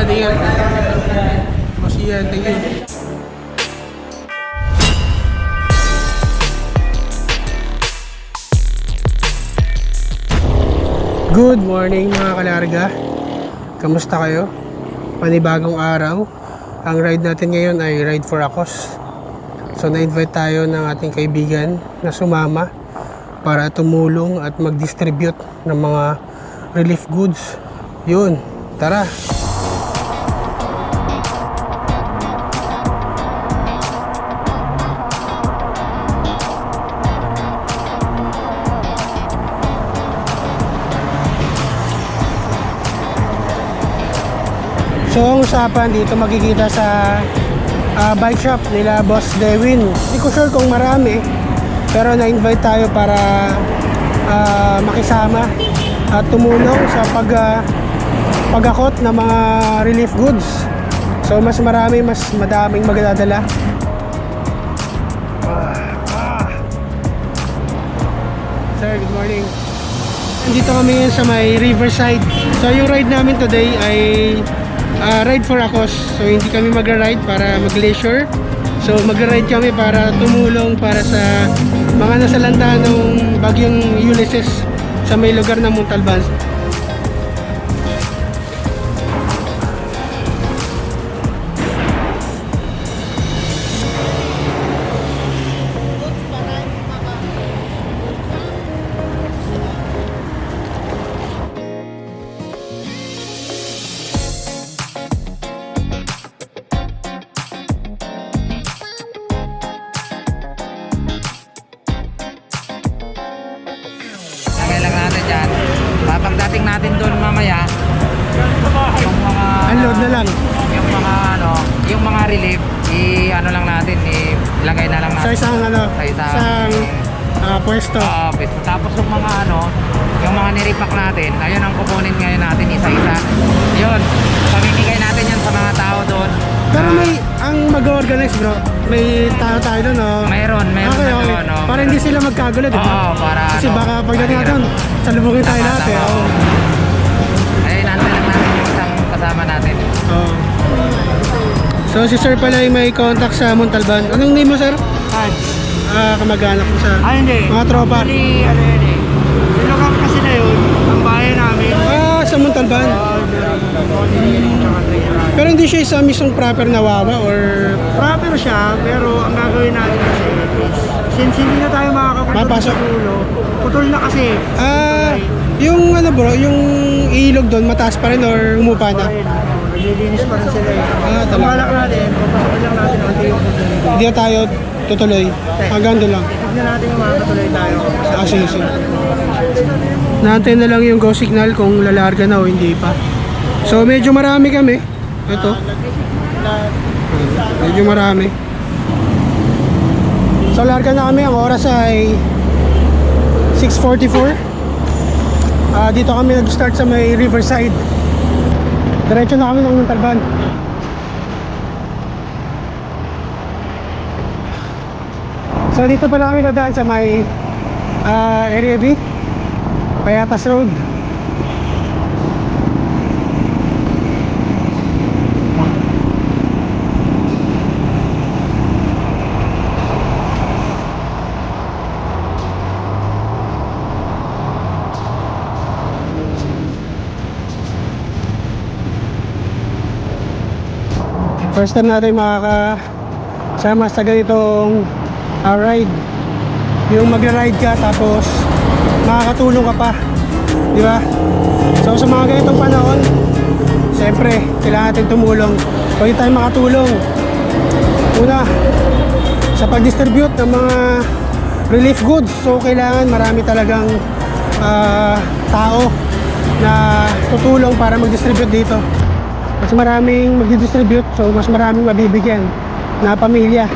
ingat. Masiyan, thank you. Good morning mga kalarga. Kamusta kayo? Panibagong araw. Ang ride natin ngayon ay Ride for a Cause. So na-invite tayo ng ating kaibigan na sumama para tumulong at mag-distribute ng mga relief goods. Yun, tara! So ang usapan dito makikita sa bike shop nila Boss Dewin. Hindi ko sure kung marami, pero na-invite tayo para makisama at tumulong sa pag-akot ng mga relief goods. So mas marami, mas madaming magdadala. Sir, good morning. Nandito kami ngayon sa may Riverside. So yung ride namin today ay Ride for a Cause. So hindi kami magra-ride para mag-leisure. So magra-ride kami para tumulong para sa mga nasalanta ng bagyong Ulysses sa may lugar ng Montalban. Pagdating natin doon mamaya, yung mga Unload na lang. yung mga yung mga relief, ano lang natin, ilagay na lang Sa natin isang isang pwesto. pwesto. Tapos yung mga yung mga niripak natin, ayun ang kukunin ngayon natin isa-isa. Yun, pamimigay natin yan sa mga tao doon. Pero may ang mag-organize, bro. May tao tayo doon, no? Meron Okay, na okay. doon, no? Para hindi sila magkagulo, di ba? Oo, para Kasi baka pagdating natin, salubungin tayo lahat, eh. Oo. Ayun, nandun lang natin yung isang kasama natin. Oo. So si sir pala ay may contact sa Montalban. Anong name mo, sir? Kamag-anak mo sa Hindi. mga tropa. Actually, yung lugar kasi na yun, ang bahay namin. Sa Montalban. Pero hindi siya isa mismong proper na wawa or Proper siya, pero ang gagawin natin kasi, since hindi na tayo makakapagod Mapasok. sa ulo, putol na kasi. yung bro, yung ilog doon mataas pa rin or humupa na? Naglilinis pa rin sila eh. Talaga. Ang balak natin, papasokin lang natin unti yung putol. Hindi na tayo tutuloy. Hanggang doon lang. Huwag na natin yung makakatuloy tayo. Sige, sige. Naantay na lang yung go signal kung lalarga na o hindi pa. So medyo marami kami. Ito. Medyo marami. So larga na kami. Ang oras ay 6:44. Dito kami nag-start sa may Riverside. Diretso na kami ng Montalban. So dito pala kami nadaan sa may Area B, Payatas Road. First time natin makakasama sa ganitong ride. Yung magra-ride ka tapos makakatulong ka pa, di ba? So sa mga ganitong panahon, siyempre kailangan natin tumulong. Pwede tayo makatulong una sa pag-distribute ng mga relief goods. So kailangan marami talagang tao na tutulong para mag-distribute dito. Mas maraming mag-distribute, so mas maraming mabibigyan na pamilya.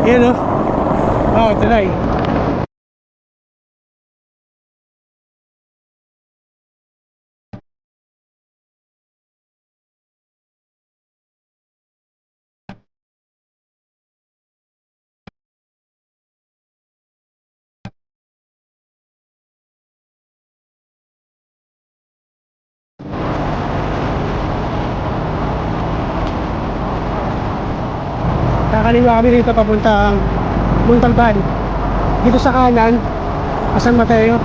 Yan o. Oh, try. Kakaliwa kami dito papuntang Montalban. Dito sa kanan, San Mateo.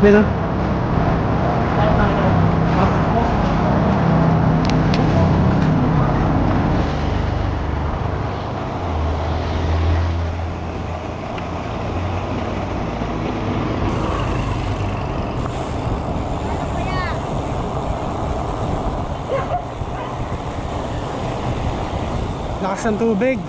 Dito. Lakas ng tubig.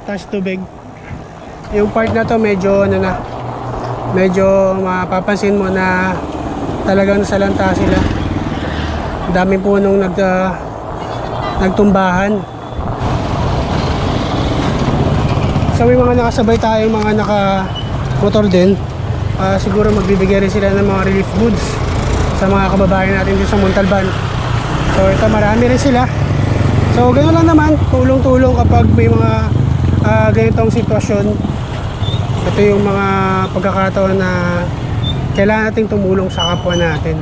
Taas tubig. Yung part na to medyo ano na, medyo mapapansin mo na talagang nasalanta sila. Daming punong nagtumbahan. So may mga nakasabay tayong mga naka-motor din. Siguro magbibigay rin sila ng mga relief goods sa mga kababayan natin dito sa Montalban. So ito, marami rin sila. So ganoon lang naman, tulong-tulong kapag may mga ganitong sitwasyon. Ito yung mga pagkakataon na kailangan nating tumulong sa kapwa natin.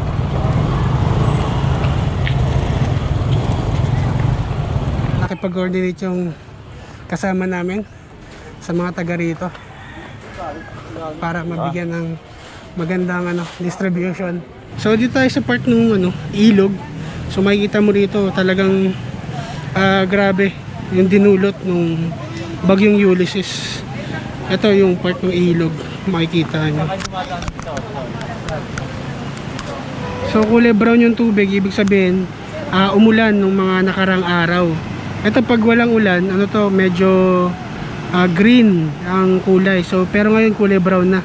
Nakipag-coordinate yung kasama namin sa mga taga rito para mabigyan ng magandang distribution. So dito tayo sa part ng ilog. So makikita mo rito talagang grabe yung dinulot nung bagyong Ulysses. Ito yung part ng ilog, makikita nyo. So kulay brown yung tubig, ibig sabihin umulan nung mga nakarang araw. Ito pag walang ulan, medyo green ang kulay. So pero ngayon kulay brown na.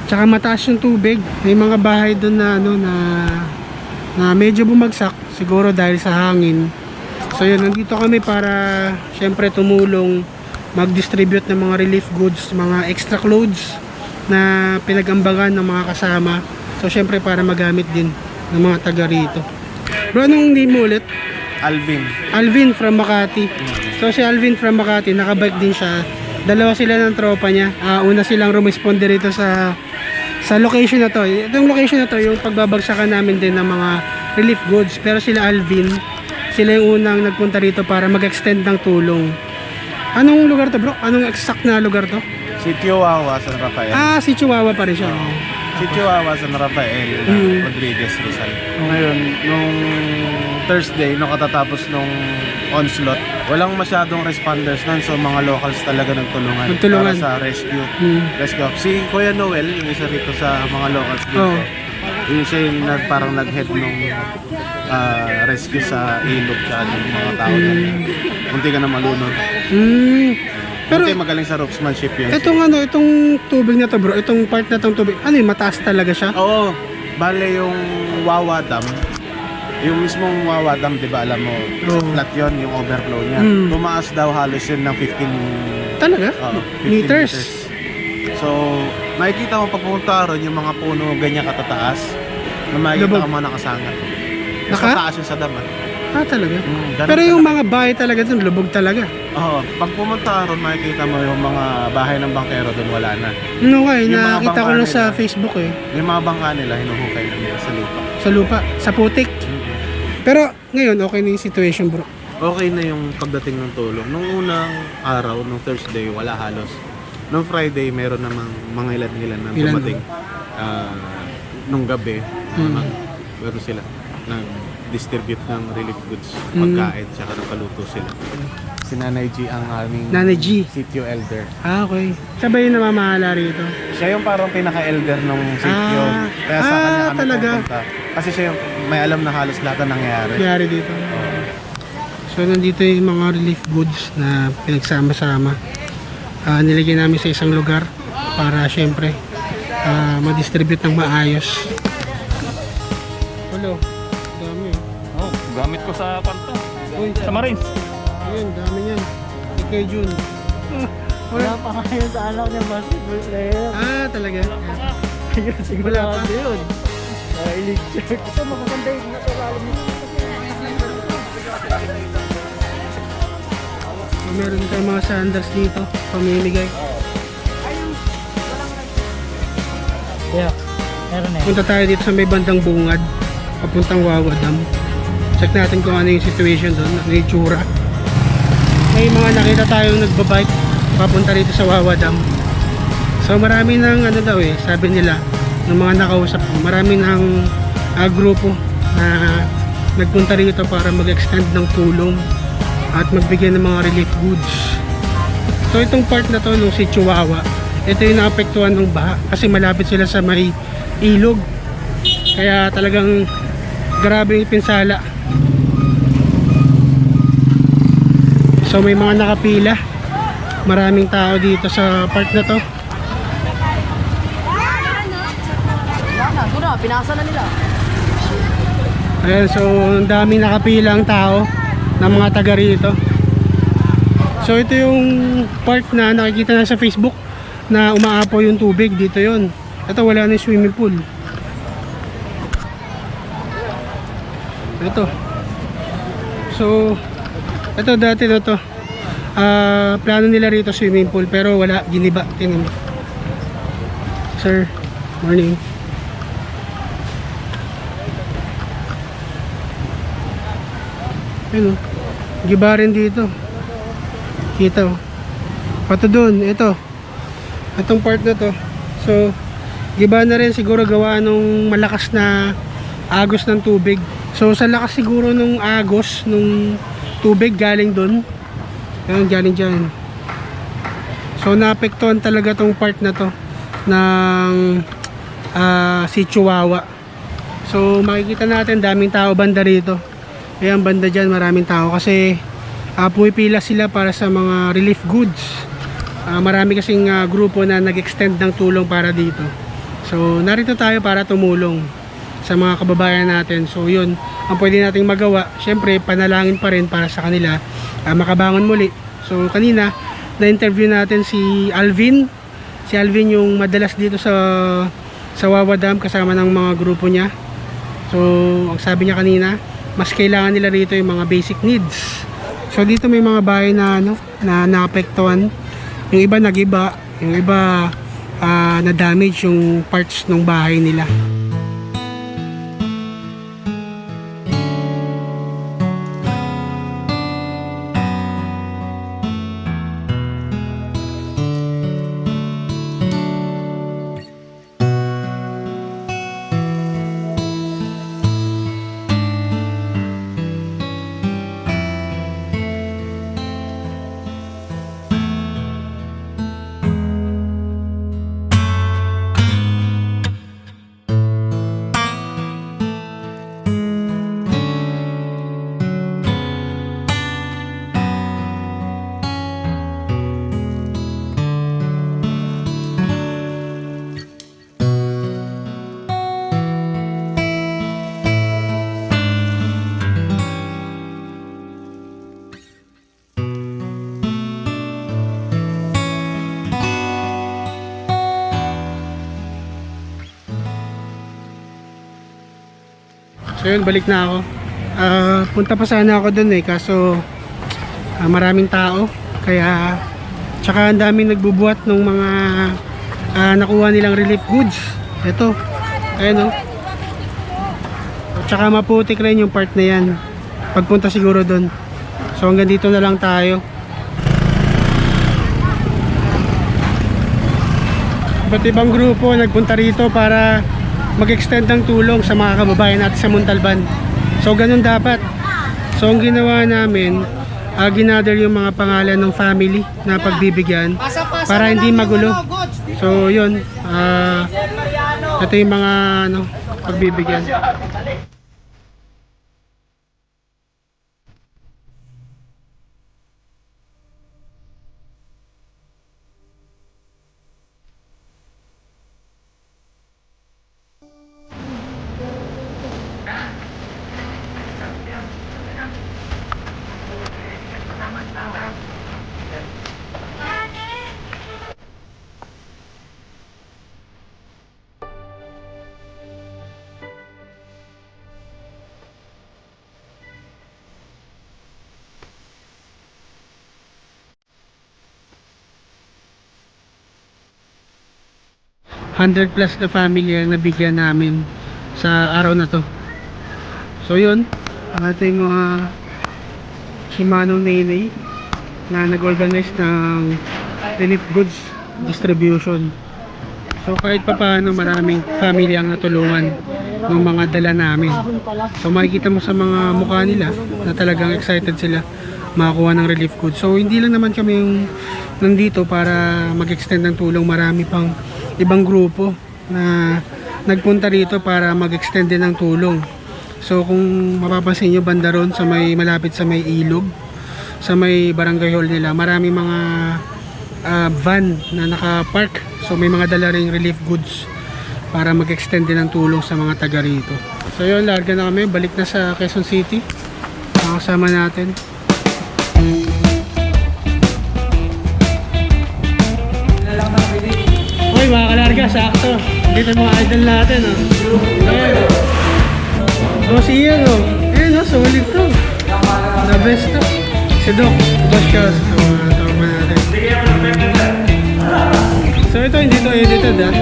Tsaka mataas yung tubig. May mga bahay doon na medyo bumagsak, siguro dahil sa hangin. So yun, nandito kami para syempre tumulong, mag-distribute ng mga relief goods, mga extra clothes na pinag-ambagan ng mga kasama. So syempre para magamit din ng mga taga rito. Bro, anong name mo ulit? Alvin. Alvin from Makati. So si Alvin from Makati, nakabike din siya. Dalawa sila ng tropa niya. Una silang rumisponde rito sa location na to. Itong location na to, yung pagbabagsakan namin din ng mga relief goods. Pero sila Alvin, sila yung unang nagpunta rito para mag-extend ng tulong. Anong lugar to, bro? Anong exact na lugar to? Si Chihuahua San Rafael. Si Chihuahua pa rin siya. Si Chihuahua San Rafael Rodriguez Rizal. Ngayon, nung Thursday, nung katatapos nung onslaught, walang masyadong responders nun, so mga locals talaga nagtulungan para sa rescue. Rescue. Si Kuya Noel, yung isa rito sa mga locals dito, yung siya yung parang nag-head nung rescue sa ilog sa mga tao na munti ka na malunod. Pero magaling sa ropesmanship yun. Itong tubig na to, bro, itong part na tong tubig, mataas talaga siya? Oo, bale yung Wawa Dam, yung mismong Wawa Dam, di ba alam mo, flat yun, yung overflow niya. Tumaas daw halos yun ng 15 talaga? 15 meters. So, makikita mo pag pumunta ron yung mga puno ganyan katataas, na makikita ka mga nakasangat. Mas mataas yun sa dam. Talaga? Pero yung mga bahay talaga dun, lubog talaga. Oo, pag pumunta ron, makikita mo yung mga bahay ng bangkero dun, wala na. Okay, Yung mga nakita ko bangka lang sa nila, Facebook Yung mga bangka nila, hinuhukay na nila sa lupa. Sa lupa, sa putik. Pero ngayon, okay na yung situation, bro. Okay na yung pagdating ng tulong. Nung unang araw, nung Thursday, wala halos. Nung Friday, meron namang mga ilan na dumating. Nung gabi, meron sila. nag-distribute ng relief goods, pagkain, tsaka nagpaluto sila. Si Nanay G ang aming Nanay G. sitio elder. Okay. Siya ba yung namamahala rito? Siya yung parang pinaka-elder ng sitio. Kaya sa kanya kami talaga? pupunta. Kasi siya yung may alam na halos lahat na nangyayari. Nangyari dito. So nandito yung mga relief goods na pinagsama-sama. Nilagay namin sa isang lugar para syempre ma-distribute ng maayos. Hello. Dami. Oh, gamit ko sa kanta. Uy, Sa Marines. ayun, dami niyan. Kay Jun. Wala pa kayo sa anak niya basketball player. Talaga. Ayun, siguro Wala pa. yun. Elite shirt. Ito, magaganda yung natural mo. Meron tayong mga sandals dito. Pamimigay. Yeah, meron eh. Punta tayo dito sa may bandang bungad. Papuntang Wawa Dam. Check natin kung ano yung situation doon. Ano yung tsura. May mga nakita tayong nagbabike papunta rito sa Wawa Dam. So marami ng ano daw sabi nila ng mga nakausap ko, marami ng grupo na nagpunta rito para mag-extend ng tulong at magbigay ng mga relief goods. So itong part na to nung si Chihuahua, ito yung naapektuhan ng baha kasi malapit sila sa may ilog, kaya talagang grabe yung pinsala. So may mga nakapila, maraming tao dito sa part na to. Pinasa na nila. Ayan, so ang daming nakapilang tao ng mga taga rito. So ito yung part na nakikita na sa Facebook na umaapaw yung tubig, dito yon. Ito wala na yung swimming pool. Ito. So ito dati na to. Plano nila rito swimming pool pero wala, giniba. Tingnan mo. Sir, morning. Ayun, giba rin dito. Kita oh. Pato doon, ito. Itong part na to. So, giba na rin siguro gawa nung malakas na agos ng tubig. So, sa lakas siguro nung agos nung tubig galing doon. Ayun, galing dyan. So, naapektuhan talaga tong part na to ng si Chihuahua. So, makikita natin daming tao banda rito. Ayan, banda dyan maraming tao kasi pumipila sila para sa mga relief goods. Marami kasing grupo na nag-extend ng tulong para dito. So narito tayo para tumulong sa mga kababayan natin. So yun ang pwede nating magawa. Syempre panalangin pa rin para sa kanila makabangon muli. So kanina na-interview natin si Alvin. Si Alvin yung madalas dito sa Wawa Dam kasama ng mga grupo niya. So ang sabi niya kanina, mas kailangan nila rito yung mga basic needs. So dito may mga bahay na na naapektuhan. Yung iba nagiba, yung iba na damage yung parts ng bahay nila. So yun, balik na ako. Punta pa sana ako dun kaso maraming tao. Kaya tsaka ang daming nagbubuhat ng mga nakuha nilang relief goods. Ito, ayun tsaka maputik rin yung part na yan pagpunta siguro dun. So hanggang dito na lang tayo. Iba't ibang grupo nagpunta rito para mag-extend ng tulong sa mga kababayan natin sa Montalban. So ganun dapat. So ang ginawa namin, ginather yung mga pangalan ng family na pagbibigyan para hindi magulo. So yun, ito yung mga pagbibigyan. +100 na family ang nabigyan namin sa araw na to. So yun, ang ating mga Shimano Nene na nag-organize ng relief goods distribution. So kahit pa paano maraming family ang natulungan ng mga dala namin. So makikita mo sa mga mukha nila na talagang excited sila makakuha ng relief goods. So hindi lang naman kami yung nandito para mag-extend ng tulong, marami pang ibang grupo na nagpunta rito para mag-extend din ng tulong. So kung mapapansin nyo banda ron sa may malapit sa may ilog, sa may barangay hall nila, marami mga van na naka-park. So may mga dala ring relief goods para mag-extend din ng tulong sa mga taga rito. So yun, larga na kami, balik na sa Quezon City. Kasama natin. Uy, mga kalarga, sakto. Dito mga idol natin, oh. Ayan, oh. Oh, si Ian, oh. Ayan, oh, solid to. The best to. Si Doc, Boss Charles. Tama natin. So ito, hindi to edited, ah.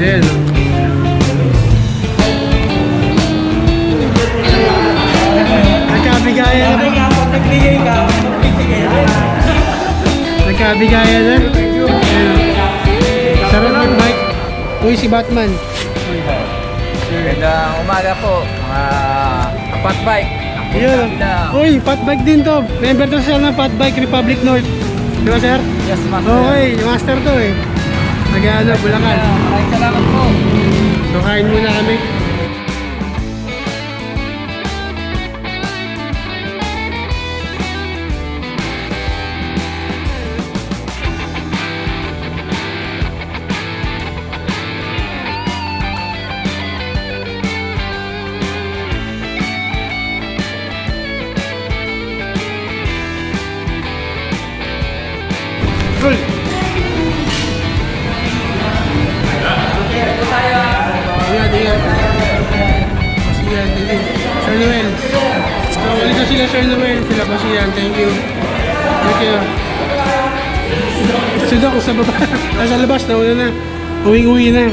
Ayan, oh. Nagkabigayan na. Nagkabigayan na. Ayan, oh. Sarap ng bike. Uy, si Batman. Magandang umaga po, mga fat bike. Yun. Uy, fat bike din to. Member to siya ng Fat Bike Republic North. Di ba, sir? Yes, master. Okay, master to eh. Nag-ano, Bulacan. Maraming salamat po. So, kain muna kami. Cool. Ingat, ingat. Pasiyan, thank you. Sir Noel. So, ulit na sila Sir Noel. Sila pasiyan, thank you. Thank you. Si Doc, sa baba. Nasa labas, nauna na. Uwing-uwi na.